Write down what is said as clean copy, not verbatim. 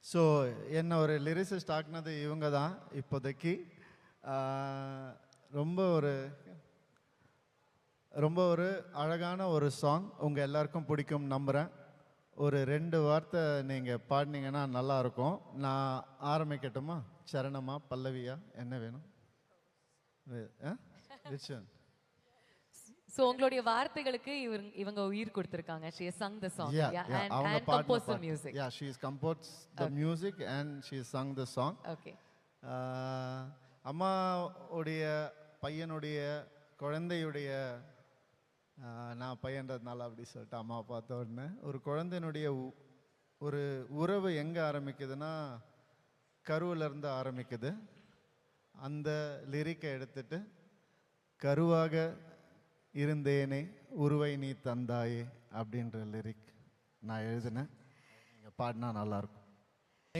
So என்ன ஒரு lyricist ஆக்குனது இவங்க தான் இப்போதைக்கு. ரொம்ப ஒரு ரொம்ப ஒரு அழகான ஒரு சாங் உங்கள் எல்லாருக்கும் பிடிக்கும் நம்புகிறேன். ஒரு 2 வார்த்தை நீங்கள் பாடினீங்கன்னா நல்லாயிருக்கும். நான் ஆரம்பிக்கட்டுமா? சரணமா பல்லவியா என்ன வேணும்? விச்சன். சோ உங்களுடைய வார்த்தைகளுக்கு இவங்க உயிர் கொடுத்திருக்காங்க. She has sung the song. And composed the music. Yeah, she has composed the music and she has sung the song. Okay. அம்மா உடைய பையனுடைய குழந்தையுடைய நான் பையன்றதுனால அப்படி சொல்லிட்டு அம்மா பார்த்த உடனே ஒரு குழந்தையினுடைய ஒரு உறவு எங்கே ஆரம்பிக்குதுன்னா கருவிலேருந்து ஆரம்பிக்குது. அந்த லிரிக்கை எடுத்துட்டு கருவாக இருந்தேனே உருவை நீ தந்தாயே அப்படின்ற லிரிக் நான் எழுதினேன். நீங்கள் பாடினா நல்லாயிருக்கும்.